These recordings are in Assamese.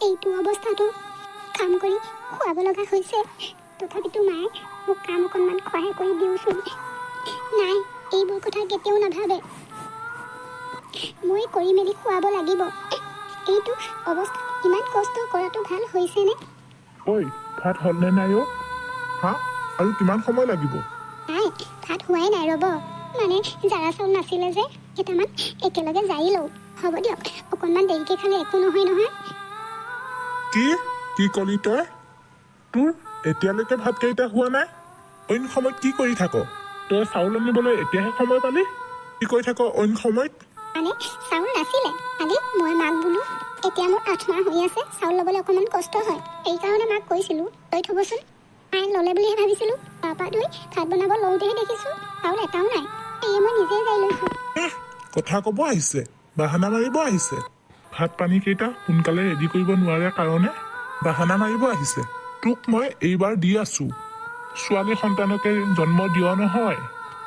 এইটো অৱস্থাটো কাম কৰি খুৱাব লগা হৈছে। তথাপিতো মায়ে মোক কাম অকণমান সহায় কৰি দিওঁচোন। নাই, এইবোৰ কথা কেতিয়াও নাভাবে। মই কৰি মেলি খুৱাব লাগিব। এইটো অৱস্থাত ইমান কষ্ট কৰাটো ভাল হৈছেনে? ঐ, ভাত হ'লনে নাই অ'? হা, আৰু কিমান সময় লাগিব? নাই, ভাত হোৱাই নাই, ৰ'ব। মানে জাৰা চাউল নাছিলে যে, কেইটামান একেলগে জাৰি লওঁ। হ'ব দিয়ক, অকণমান দেৰিকৈ খালে একো নহয় নহয়। কি ক'লি তই? তোৰ এতিয়ালৈকে ভাতকেইটা হোৱা নাই? অইন সময়ত কি কৰি থাক? তই চাউল আনিবলৈ এতিয়াহে সময় পালি? কি কৰি থাক অইন সময়ত? মানে চাউল নাছিলে, খালি মই মাক বোলো এতিয়া মোৰ 8 মাহ হৈ আছে, চাউল ল'বলৈ অকণমান কষ্ট হয়। সেইকাৰণে মাক কৈছিলোঁ লৈ থ'বচোন। মায়ে ল'লে বুলিহে ভাবিছিলোঁ। তাৰপৰা ধুই ভাত বনাব লওঁতেহে দেখিছোঁ চাউল এটাও নাই। সেয়ে মই নিজেই যাই লৈছোঁ। কথা ক'ব আহিছে, বাহানা মাৰিব আহিছে। ভাত পানীকেইটা সোনকালে ৰেডি কৰিব নোৱাৰে কাৰণে বাহানা মাৰিব আহিছে। তোক মই এইবাৰ দি আছোঁ। ছোৱালী সন্তানকে জন্ম দিয়া নহয়।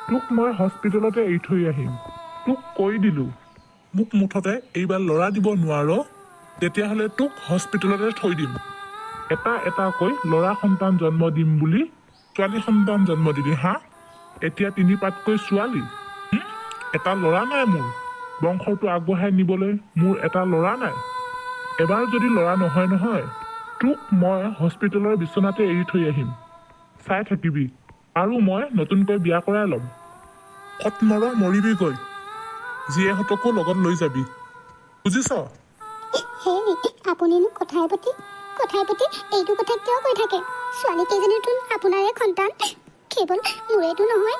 তোক মই হস্পিটেলতে এৰি থৈ আহিম। তোক কৈ দিলোঁ, মোক মুঠতে এইবাৰ ল'ৰা দিব নোৱাৰ, তেতিয়াহ'লে তোক হস্পিটেলতে থৈ দিম। এটাকৈ ল'ৰা সন্তান জন্ম দিম বুলি ছোৱালী সন্তান জন্ম দিলি হা? এতিয়া 3 পাতকৈ ছোৱালী। এটা ল'ৰা নাই মোৰ। বংশটো আগবঢ়াই নিবলৈ মোৰ এটা ল'ৰা নাই। এবাৰ যদি ল'ৰা নহয়, তোক মই হস্পিটেলৰ বিচনাতে এৰি থৈ আহিম। চাই থাকিবি। আৰু মই নতুনকৈ বিয়া কৰাই ল'ম। কত মৰ মৰিবিগৈ। জীয়েহঁতকো লগত লৈ যাবি, বুজিছ? হেৰি, আপুনিনো কথাই প্ৰতি এইটো কথা কিয় কৈ থাকে? ছোৱালীকেইজনীতো আপোনাৰে সন্তান, কেৱল মোৰেতো নহয়।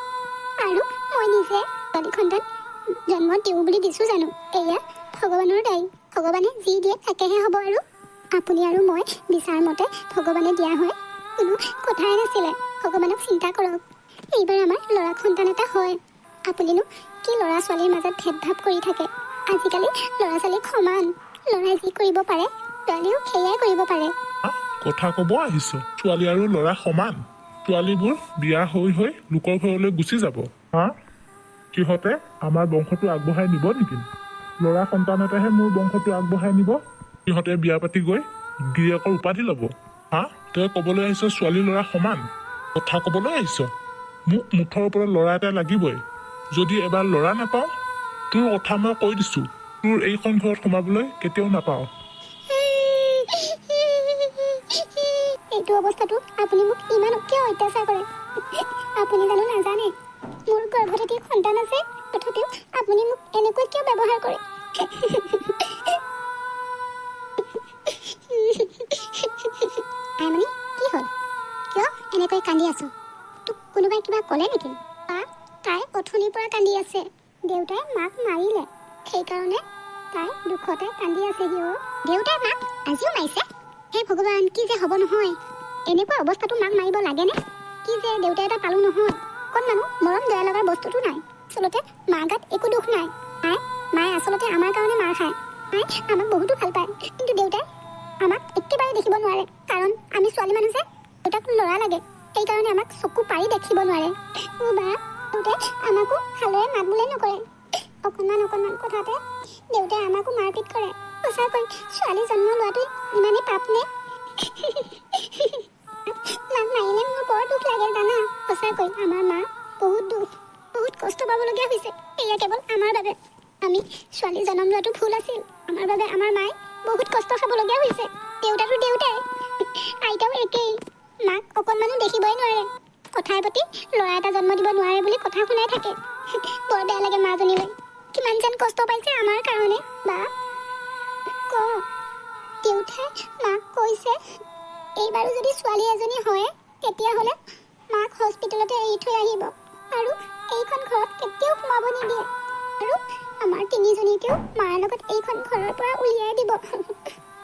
আৰু মই নিজে ছোৱালী সন্তান জন্ম দিওঁ বুলি দিছোঁ জানো? এয়া ভগৱানৰ দায়ী। ভগৱানে যি দিয়ে তাকেহে হ'ব। আৰু আপুনি আৰু মই বিচাৰ মতে ভগৱানে দিয়া হয় কোনো কথাই নাছিলে। ভগৱানক চিন্তা কৰক, এইবাৰ আমাৰ ল'ৰা সন্তান এটা হয়। আপুনিনো কি ল'ৰা ছোৱালীৰ মাজত ভেদভাৱ কৰি থাকে? আজিকালি ল'ৰা ছোৱালী সমান। ল'ৰাই যি কৰিব পাৰে ছোৱালীও সেয়াই কৰিব পাৰে। কথা ক'ব আহিছ? ছোৱালী আৰু ল'ৰা সমান? ছোৱালীবোৰ বিয়া হৈ লোকৰ ঘৰলৈ গুচি যাব। হা, সিহঁতে আমাৰ বংশটো আগবঢ়াই নিব নেকি? ল'ৰা সন্তান এটাহে মোৰ বংশটো আগবঢ়াই নিব। সিহঁতে বিয়া পাতি গৈ গিৰিয়েকৰ উপাধি ল'ব। হা, তই ক'বলৈ আহিছ ছোৱালী ল'ৰা সমান? কথা ক'বলৈ আহিছ? মোক মুঠৰ ওপৰত ল'ৰা এটা লাগিবই। যদি এবাৰ ল'ৰা নাপাওঁ, তোৰ কথা মই কৈ দিছোঁ, তোৰ এইখন ঘৰত সোমাবলৈ কেতিয়াও নাপাওঁ। এইটো অৱস্থাটো আপুনি মোক ইমান কিয় অত্যাচাৰ কৰে? আপুনি জানো নাজানে মোৰ গৰ্ভত এটি সন্তান আছে? তথাপিও আপুনি মোক এনেকৈ কিয় ব্যৱহাৰ কৰে? আইমণি, কি হ'ল? কিয় এনেকৈ কান্দি আছো? তোক কোনোবাই কিবা ক'লে নেকি? তাই অথনিৰ পৰা কান্দি আছে। দেউতাই মাক মাৰিলে, সেইকাৰণে তাই দুখতে কান্দি আছে। দেউতাই মাক আজিও মাৰিছে? হে ভগৱান, কি যে হ'ব নহয়। এনেকুৱা অৱস্থাটো মাক মাৰিব লাগেনে? কি যে দেউতাই এটা পালোঁ নহয়। অকণমানো মৰম দয়া লগা বস্তুটো নাই। আচলতে মাৰ গাত একো দুখ নাই। মায়ে আচলতে আমাৰ কাৰণে মাৰ খায়। মায়ে আমাক বহুতো ভাল পায়, কিন্তু দেউতাই আমাক একেবাৰে দেখিব নোৱাৰে। কাৰণ আমি ছোৱালী মানুহ যে, দেউতাক ল'ৰা লাগে। সেইকাৰণে আমাক চকু পাৰি দেখিব নোৱাৰে। বা দেউতাই আমাকো ভালদৰে মাত বোলে নকৰে। অকণমান কথাতে দেউতাই আমাকো মাৰপিট কৰে। সঁচাকৈ ছোৱালী জন্ম লোৱাটো ইমানেই পাপ নে? মাক মাৰিলে মোৰ বৰ দুখ লাগে জানা। সঁচাকৈ আমাৰ মা বহুত কষ্ট পাবলগীয়া হৈছে। এয়া কেৱল আমাৰ বাবে। আমি ছোৱালী জন্ম লোৱাটো ভুল আছিল। আমাৰ বাবে আমাৰ মায়ে বহুত কষ্ট খাবলগীয়া হৈছে। দেউতাই আইতাও একেই। মাক অকণমানো দেখিবই নোৱাৰে। কথাই প্ৰতি ল'ৰা এটা জন্ম দিব নোৱাৰে বুলি কথা শুনাই থাকে। বৰ বেয়া লাগে মাজনীলৈ। কিমান যেন কষ্ট পাইছে আমাৰ কাৰণে। বা দেউতাই মাক কৈছে এইবাৰো যদি ছোৱালী এজনী হয়, তেতিয়াহ'লে মাক হস্পিটেলতে এৰি থৈ আহিব আৰু এইখন ঘৰত কেতিয়াও সোমাব নিদিয়ে। আৰু আমাৰ 3জনীকেও মাৰ লগত এইখন ঘৰৰ পৰা উলিয়াই দিব।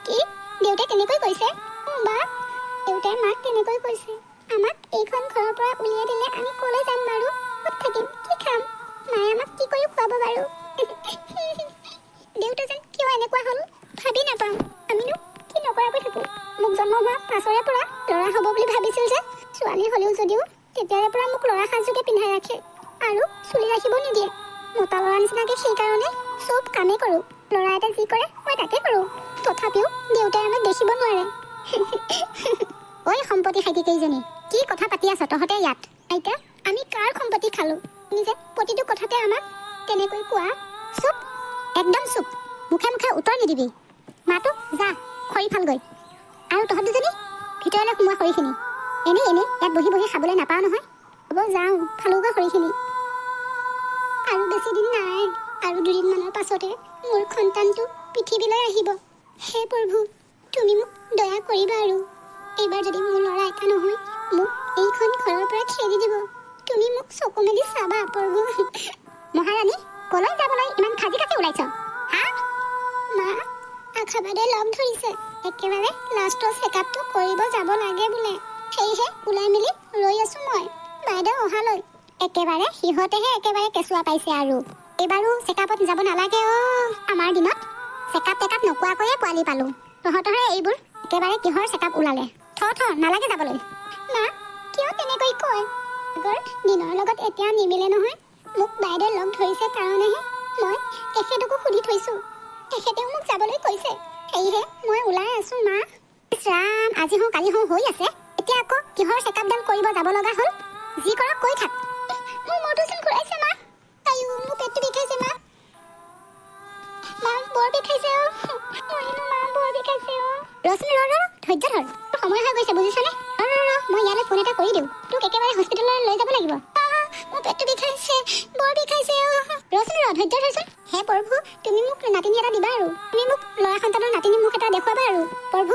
কি? দেউতাই তেনেকৈ কৈছে? বা দেউতাই মাক তেনেকৈ কৈছে। আমাক এইখন ঘৰৰ পৰা উলিয়াই দিলে আমি ক'লৈ যাম বাৰু? ক'ত থাকিম? কি খাম? মায়ে আমাক কি কৰি খুৱাব বাৰু? দেউতা যেন কিয় এনেকুৱা হ'ল ভাবি নাপাওঁ। আমিনো কি নকৰাকৈ থাকোঁ? মোক জন্ম হোৱা পাছৰে পৰা ল'ৰা হ'ব বুলি ভাবিছিল যে, ছোৱালী হ'লেও যদিও তেতিয়াৰে পৰা মোক ল'ৰা সাজযোগে পিন্ধাই ৰাখে আৰু চুলি ৰাখিব নিদিয়ে। মতা ল'ৰা নিচিনাকৈ সেইকাৰণে চব কামেই কৰোঁ। ল'ৰা এটা যি কৰে মই তাকে কৰোঁ। তথাপিও দেউতাই আমাক দেখি ৰাখিব নোৱাৰে ঐ সম্পত্তি খাইটি কেইজনী কি কথা পাতি আছ তহঁতে ইয়াত আইতা আমি কাৰ সম্পত্তি খালো নিজে প্ৰতিটো কথাতে আমাক তেনেকৈ কোৱা চুপ একদম চুপ মুখে মুখে উত্তৰ নিদিবি মাতো যা খৰি ফালগৈ আৰু তহঁত দুজনী ভিতৰলৈ সোমোৱা খৰিখিনি এনেই ইয়াত বহি বহি খাবলৈ নাপাওঁ নহয় হ'ব যাওঁ ফালোগৈ খৰিখিনি আৰু বেছি দিন নাই আৰু দুদিনমানৰ পাছতে মোৰ সন্তানটো পৃথিৱীলৈ আহিব হে প্ৰভু তুমি মোক দয়া কৰিবা আৰু এইবাৰ যদি মোৰ ল'ৰা এটা নহয় মোক এইখন ঘৰৰ পৰা খেদি দিব তুমি মোক চকু মেলি চাবা প্ৰভু মহাৰাণী কলৈ যাবলৈ ইমান খাজি কাটি ওলাইছ হা মা আশাবাদে লগ ধৰিছে একেবাৰে লাষ্টৰ চেকআপটো কৰিব যাব লাগে বোলে সেয়েহে ওলাই মেলি ৰৈ আছো মই বাইদেউ অহালৈ একেবাৰে সিহঁতেহে একেবাৰে কেঁচুৱা পাইছে আৰু এইবাৰো চেকআপত যাব নালাগে আমাৰ দিনত চেকআপ টেকআপ নোকোৱাকৈয়ে পোৱালি পালো তহঁতৰে এইবোৰ একেবাৰে কিহৰ চেকআপ ওলালে থ নালাগে যাবলৈ মা কিয় তেনেকৈ কয় আগৰ দিনৰ লগত এতিয়া নিমিলে নহয় মোক বাইদেউ লগ ধৰিছে কাৰণেহে মই তেখেতকো সুধি থৈছো তেখেতেও মোক যাবলৈ কৈছে সেয়েহে মই ওলাই আছো মা ৰাম আজি হওঁ কালি হওঁ হৈ আছে এতিয়া আকৌ কিহৰ চেকআপডাল কৰিব যাব লগা হ'ল যি কৰক কৈ থাক মোৰ মূৰটোচোন ঘূৰাইছে মা আয়ো মোৰ পেটটো বিষাইছে মা বৰ বিষাইছে মৰিলো মা বৰ বিষাইছে ৰচোন ৰ ধৈৰ্য ধৰ সময় হৈ গৈছে বুজিছনে ৰ মই ইয়ালৈ ফোন এটা কৰি দিওঁ তোক একেবাৰে হস্পিটেললৈ লৈ যাব লাগিব মোৰ পেটটো বিষাইছে বৰ বিষাইছে ৰচোন ধৈৰ্য ধৰচোন হে প্ৰভু তুমি মোক নাতিনী এটা দিবা আৰু তুমি মোক ল'ৰা সন্তানৰ নাতিনী মুখ এটা দেখুৱাবা আৰু প্ৰভু